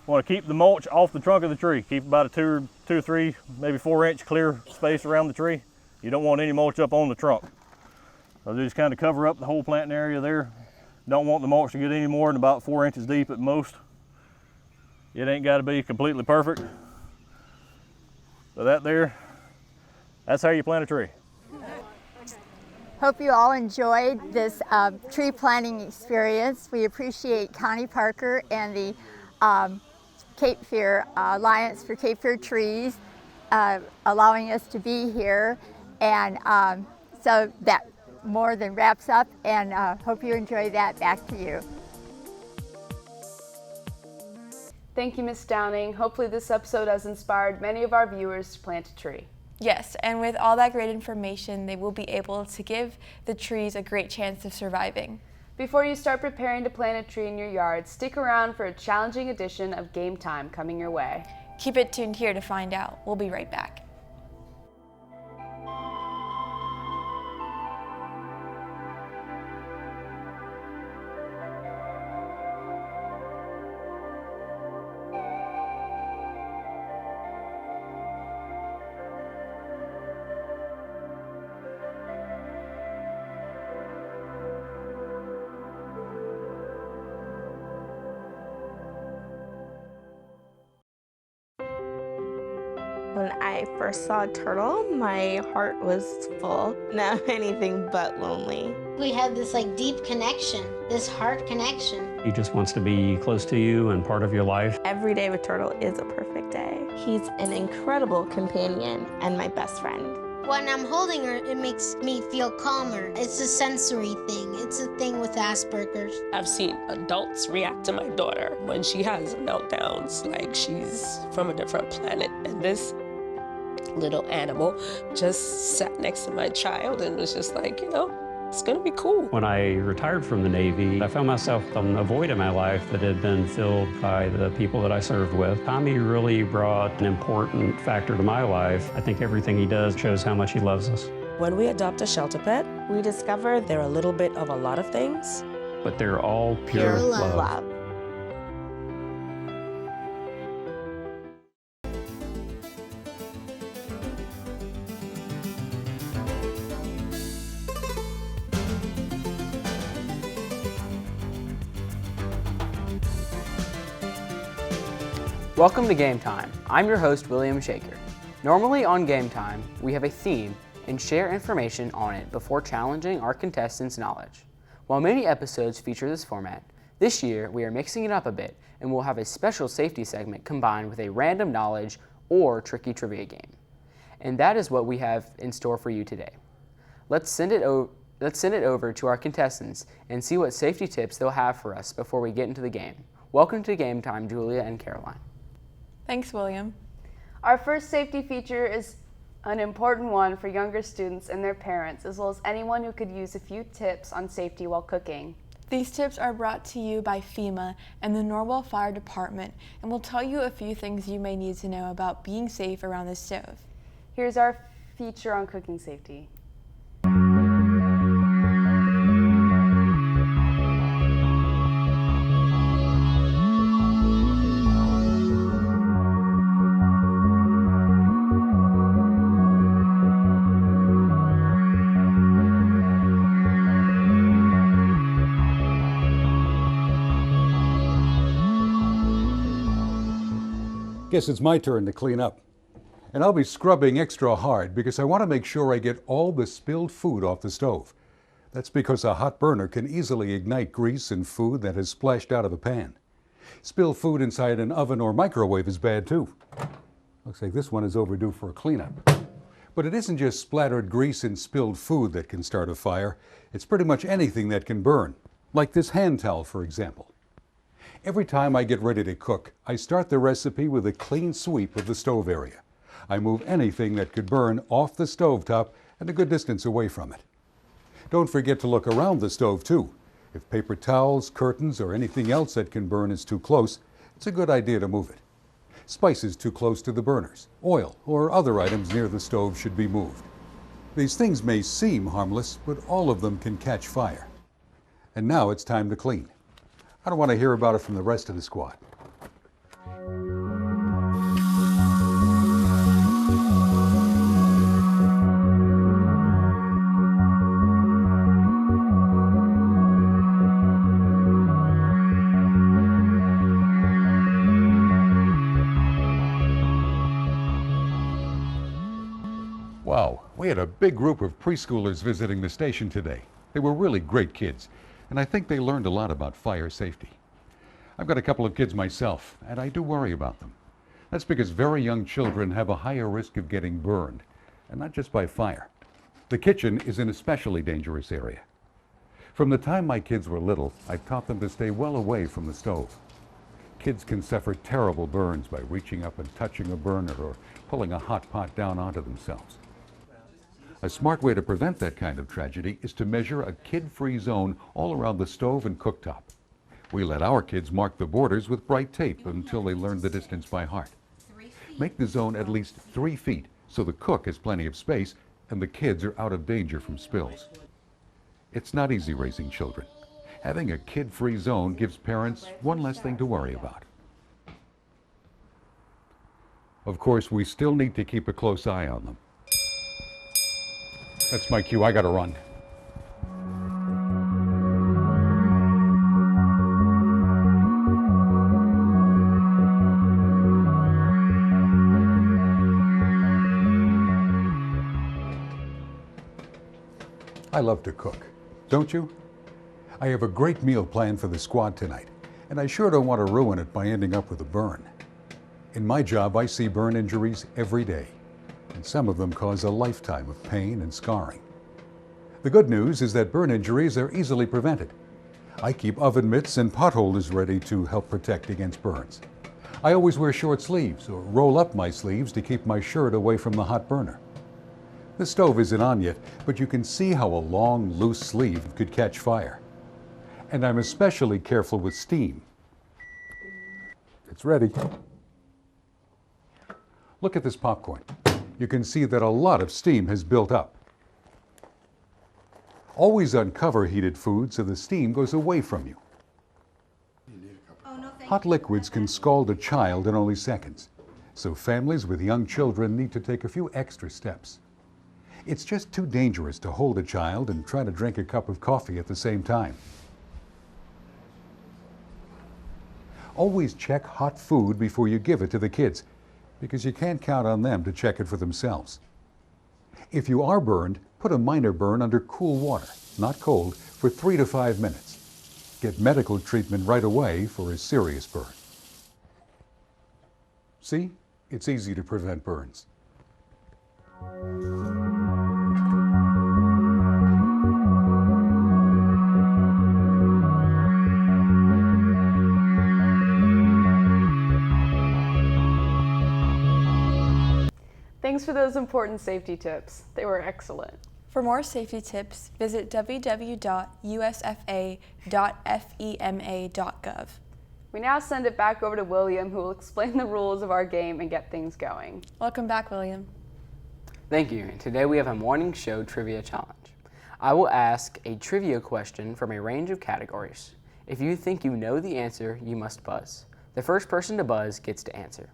S7: Want to keep the mulch off the trunk of the tree. Keep about a 2 or 3, maybe 4 inch clear space around the tree. You don't want any mulch up on the trunk. So just kind of cover up the whole planting area there. Don't want the mulch to get any more than about 4 inches deep at most. It ain't got to be completely perfect. So that's how you plant a tree.
S3: Hope you all enjoyed this tree planting experience. We appreciate Connie Parker and the Cape Fear Alliance for Cape Fear Trees allowing us to be here. And so that more than wraps up, and hope you enjoy that. Back to you.
S2: Thank you, Ms. Downing. Hopefully this episode has inspired many of our viewers to plant a tree.
S1: Yes, and with all that great information, they will be able to give the trees a great chance of surviving.
S2: Before you start preparing to plant a tree in your yard, stick around for a challenging edition of Game Time coming your way.
S1: Keep it tuned here to find out. We'll be right back.
S8: When I first saw a turtle, my heart was full. Now anything but lonely.
S10: We had this deep connection, this heart connection.
S11: He just wants to be close to you and part of your life.
S8: Every day with Turtle is a perfect day. He's an incredible companion and my best friend.
S10: When I'm holding her, it makes me feel calmer. It's a sensory thing. It's a thing with Asperger's.
S12: I've seen adults react to my daughter when she has meltdowns, like she's from a different planet. And this little animal just sat next to my child and was just like, it's gonna be cool.
S11: When I retired from the Navy, I found myself on a void in my life that had been filled by the people that I served with. Tommy really brought an important factor to my life. I think everything he does shows how much he loves us.
S12: When we adopt a shelter pet, we discover they're a little bit of a lot of things.
S11: But they're all pure love.
S13: Welcome to Game Time. I'm your host, William Shaker. Normally on Game Time, we have a theme and share information on it before challenging our contestants' knowledge. While many episodes feature this format, this year we are mixing it up a bit and we'll have a special safety segment combined with a random knowledge or tricky trivia game. And that is what we have in store for you today. Let's send it over to our contestants and see what safety tips they'll have for us before we get into the game. Welcome to Game Time, Julia and Caroline.
S1: Thanks, William.
S2: Our first safety feature is An important one for younger students and their parents, as well as anyone who could use a few tips on safety while cooking.
S1: These tips are brought to you by FEMA and the Norwell Fire Department, and will tell you a few things you may need to know about being safe around the stove.
S2: Here's our feature on cooking safety.
S14: Guess it's my turn to clean up. And I'll be scrubbing extra hard because I want to make sure I get all the spilled food off the stove. That's because a hot burner can easily ignite grease and food that has splashed out of the pan. Spilled food inside an oven or microwave is bad too. Looks like this one is overdue for a cleanup. But it isn't just splattered grease and spilled food that can start a fire. It's pretty much anything that can burn, like this hand towel, for example. Every time I get ready to cook, I start the recipe with a clean sweep of the stove area. I move anything that could burn off the stovetop and a good distance away from it. Don't forget to look around the stove too. If paper towels, curtains, or anything else that can burn is too close, it's a good idea to move it. Spices too close to the burners, oil, or other items near the stove should be moved. These things may seem harmless, but all of them can catch fire. And now it's time to clean. I don't want to hear about it from the rest of the squad. Wow, we had a big group of preschoolers visiting the station today. They were really great kids, and I think they learned a lot about fire safety. I've got a couple of kids myself, and I do worry about them. That's because very young children have a higher risk of getting burned, and not just by fire. The kitchen is an especially dangerous area. From the time my kids were little, I taught them to stay well away from the stove. Kids can suffer terrible burns by reaching up and touching a burner or pulling a hot pot down onto themselves. A smart way to prevent that kind of tragedy is to measure a kid-free zone all around the stove and cooktop. We let our kids mark the borders with bright tape until they learn the distance by heart. Make the zone at least 3 feet so the cook has plenty of space and the kids are out of danger from spills. It's not easy raising children. Having a kid-free zone gives parents one less thing to worry about. Of course, we still need to keep a close eye on them. That's my cue. I gotta run. I love to cook, don't you? I have a great meal planned for the squad tonight, and I sure don't want to ruin it by ending up with a burn. In my job, I see burn injuries every day, and some of them cause a lifetime of pain and scarring. The good news is that burn injuries are easily prevented. I keep oven mitts and pot holders ready to help protect against burns. I always wear short sleeves or roll up my sleeves to keep my shirt away from the hot burner. The stove isn't on yet, but you can see how a long, loose sleeve could catch fire. And I'm especially careful with steam. It's ready. Look at this popcorn. You can see that a lot of steam has built up. Always uncover heated food so the steam goes away from you. Hot liquids can scald a child in only seconds, so families with young children need to take a few extra steps. It's just too dangerous to hold a child and try to drink a cup of coffee at the same time. Always check hot food before you give it to the kids, because you can't count on them to check it for themselves. If you are burned, put a minor burn under cool water, not cold, for 3 to 5 minutes. Get medical treatment right away for a serious burn. See? It's easy to prevent burns.
S2: Thanks for those important safety tips. They were excellent.
S1: For more safety tips, visit www.usfa.fema.gov.
S2: We now send it back over to William, who will explain the rules of our game and get things going.
S1: Welcome back, William.
S13: Thank you. And today we have a morning show trivia challenge. I will ask a trivia question from a range of categories. If you think you know the answer, you must buzz. The first person to buzz gets to answer.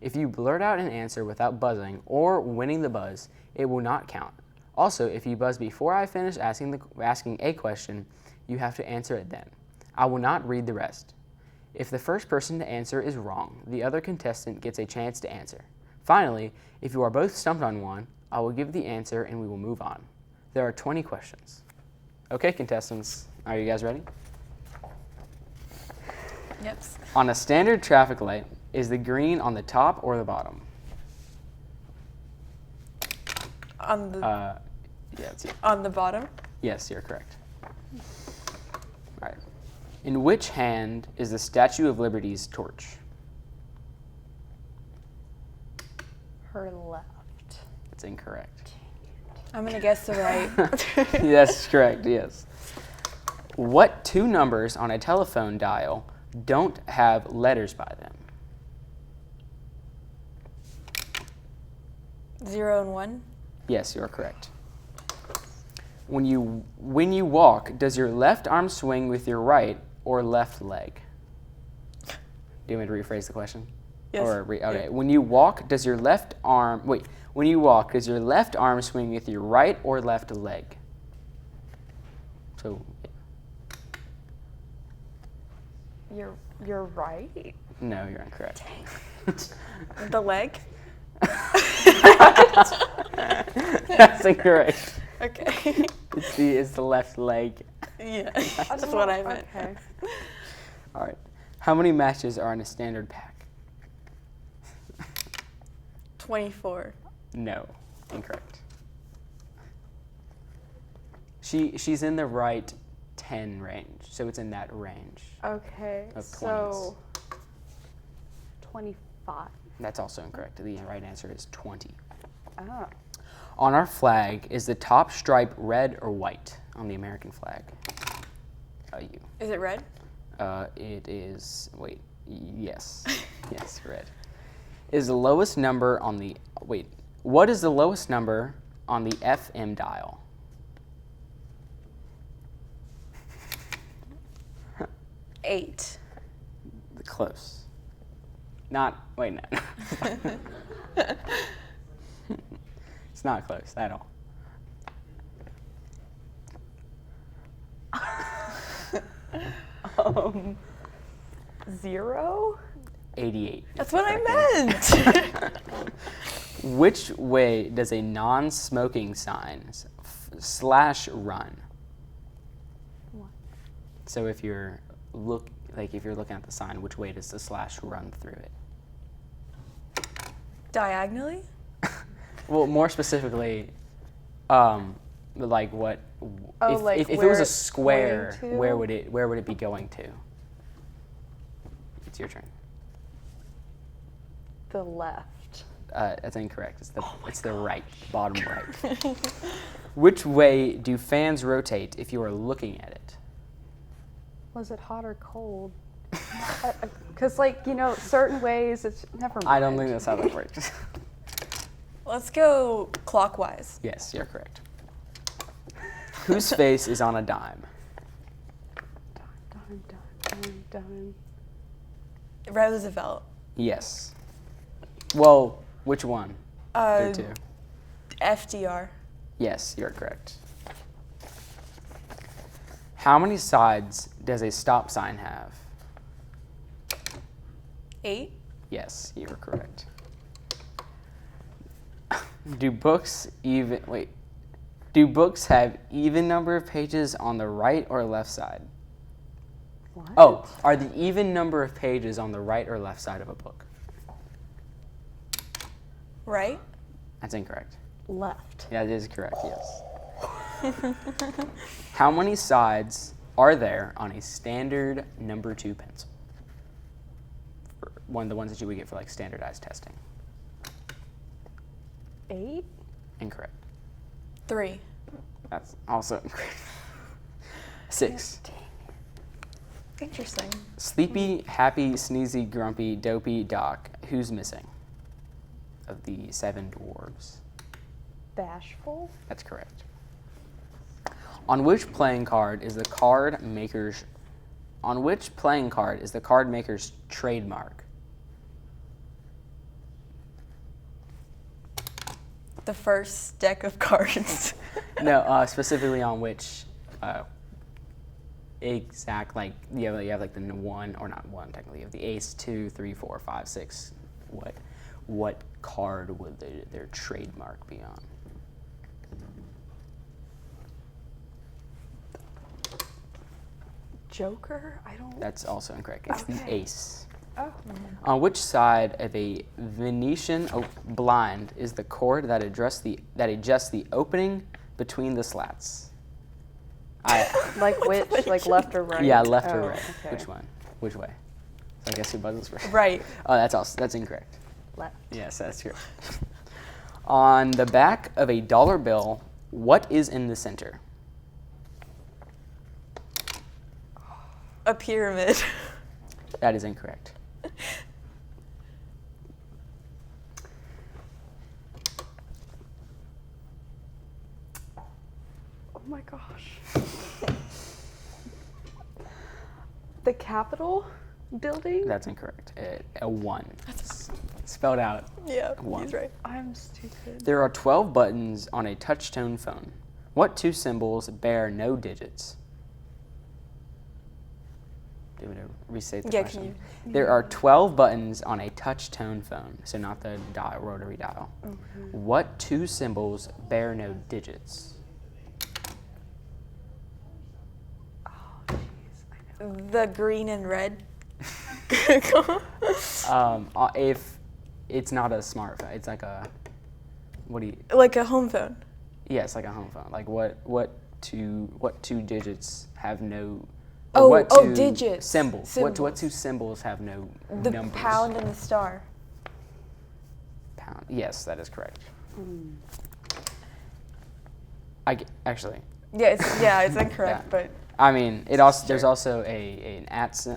S13: If you blurt out an answer without buzzing or winning the buzz, it will not count. Also, if you buzz before I finish asking a question, you have to answer it then. I will not read the rest. If the first person to answer is wrong, the other contestant gets a chance to answer. Finally, if you are both stumped on one, I will give the answer and we will move on. There are 20 questions. Okay, contestants, are you guys ready?
S1: Yep.
S13: On a standard traffic light, is the green on the top or the bottom?
S1: On the
S13: Yeah, it's you.
S1: on the bottom.
S13: Yes, you're correct. All right. In which hand is the Statue of Liberty's torch?
S2: Her left.
S13: That's incorrect.
S1: I'm gonna guess the right.
S13: That's correct, yes. What two numbers on a telephone dial don't have letters by them?
S1: 0 and 1.
S13: Yes, you are correct. When you walk, does your left arm swing with your right or left leg? Do you want me to rephrase the question?
S1: Yes.
S13: Okay.
S1: Yeah.
S13: When you walk, does your left arm swing with your right or left leg? So,
S2: You're right.
S13: no, you're incorrect.
S1: The leg.
S13: That's incorrect.
S1: Okay.
S13: It's the left leg.
S1: Yeah, that's what I meant.
S2: Okay.
S13: All right. How many matches are in a standard pack?
S1: 24.
S13: No, incorrect. She's in the right 10 range, so it's in that range.
S2: Okay,
S13: Of
S2: so 25.
S13: That's also incorrect. The right answer is 20.
S2: Oh.
S13: On our flag, is the top stripe red or white on the American flag? You.
S1: Is it red?
S13: It is, yes. Yes, red. Is the lowest number on the, what is the lowest number on the FM dial?
S1: Eight.
S13: Close. No. It's not close at all.
S2: Zero?
S13: 88.
S1: That's what I meant.
S13: Which way does a non-smoking sign slash run?
S2: What?
S13: So if you're looking at the sign, which way does the slash run through it?
S1: Diagonally?
S13: Well, more specifically, like what? If it was a square, where would it be going to? It's your turn.
S2: The left.
S13: That's incorrect. It's the right, bottom right. Which way do fans rotate if you are looking at it?
S2: Was it hot or cold? Because, certain ways, it's never mind.
S13: I don't think that's how that works.
S1: Let's go clockwise.
S13: Yes, you're correct. Whose face is on a dime?
S2: Dime.
S1: Roosevelt.
S13: Yes. Well, which one? There are two.
S1: FDR.
S13: Yes, you're correct. How many sides does a stop sign have?
S1: 8.
S13: Yes, you are correct. Do books have even number of pages on the right or left side?
S2: What?
S13: Oh, are the even number of pages on the right or left side of a book?
S1: Right?
S13: That's incorrect.
S2: Left.
S13: Yeah, that is correct, yes. How many sides are there on a standard number 2 pencil? The ones that you would get for standardized testing.
S2: 8?
S13: Incorrect.
S1: 3.
S13: That's also incorrect. 6.
S1: Interesting.
S13: Sleepy, happy, sneezy, grumpy, dopey, Doc. Who's missing of the 7 dwarves?
S2: Bashful?
S13: That's correct. On which playing card is the card maker's trademark?
S1: The first deck of cards.
S13: No, specifically on which exact, like you have like the 1, or not 1 technically. You have the ace, 2, 3, 4, 5, 6. What card would their trademark be on?
S2: Joker? I don't...
S13: That's also incorrect. It's the ace.
S2: Oh.
S13: On which side of a Venetian blind is the cord that adjusts the opening between the slats?
S2: Like which? Like left or right?
S13: Yeah, left or right.
S2: Okay.
S13: Which one? Which way? So I guess who buzzes first?
S1: Right.
S13: Oh, that's incorrect.
S2: Left.
S13: Yes, that's correct. On the back of a dollar bill, what is in the center?
S1: A pyramid.
S13: That is incorrect.
S2: Oh my gosh. The Capitol building?
S13: That's incorrect. A 1. Spelled out.
S1: Yeah,
S13: 1.
S1: he's right.
S2: I'm stupid.
S13: There are 12 buttons on a touch-tone phone. What 2 symbols bear no digits? Do you want to restate the question?
S1: Can you?
S13: There are 12 buttons on a touch-tone phone, so not the rotary dial.
S2: Mm-hmm.
S13: What 2 symbols bear no digits?
S2: Oh, jeez. I know.
S1: The green and red.
S13: If it's not a smartphone, it's like a,
S1: Like a home phone.
S13: Yeah, it's like a home phone. Like what two digits have no?
S1: Digits.
S13: Symbols. What 2 symbols have no
S1: The
S13: numbers?
S1: pound and the star.
S13: Pound. Yes, that is correct. Actually.
S1: Yeah, it's incorrect,
S13: Yeah.
S1: but.
S13: I mean, there's also an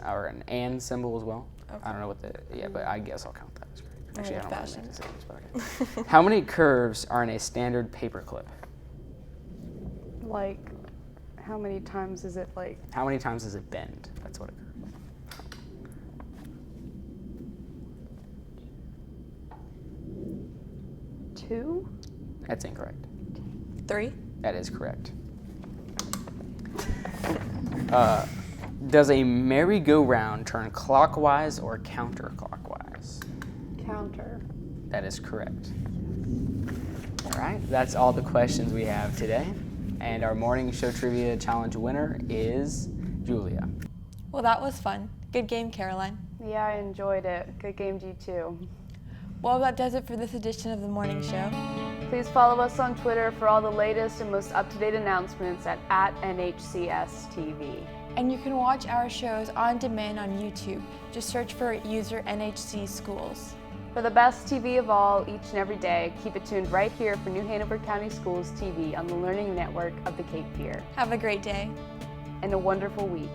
S13: or an and symbol as well.
S1: Okay.
S13: I don't know what but I guess I'll count that as correct. Actually, I don't really make decisions, but okay. How many curves are in a standard paperclip?
S2: Like, how many times is it like?
S13: How many times does it bend? That's what it curves.
S2: 2?
S13: That's incorrect.
S1: 3?
S13: That is correct. Does a merry-go-round turn clockwise or counterclockwise?
S2: Counter.
S13: That is correct. All right, that's all the questions we have today. And our morning show trivia challenge winner is Julia.
S1: Well, that was fun. Good game, Caroline.
S2: Yeah, I enjoyed it. Good game, G2.
S1: Well, that does it for this edition of the morning show.
S2: Please follow us on Twitter for all the latest and most up-to-date announcements at NHCS TV.
S1: And you can watch our shows on demand on YouTube. Just search for user NHC Schools.
S2: For the best TV of all, each and every day, keep it tuned right here for New Hanover County Schools TV on the Learning Network of the Cape Fear.
S1: Have a great day.
S2: And a wonderful week.